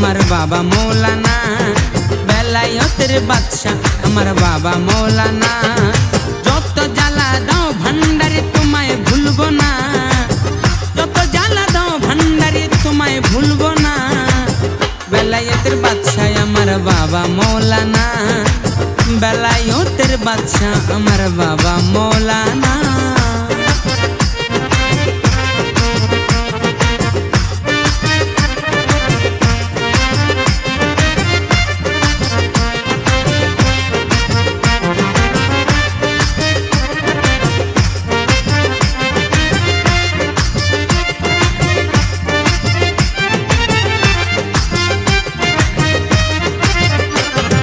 আমার বাবা মৌলানা, বেলায়েতের বাদশা আমার বাবা মৌলানা। যত জ্বালা দাও ভান্ডারে তোমায় ভুলবো না, যত জ্বালা দাও ভান্ডারে তোমায় ভুলবো না। বেলায়েতের বাদশা আমার বাবা মৌলানা, বেলায়েতের বাদশা আমার বাবা মৌলানা।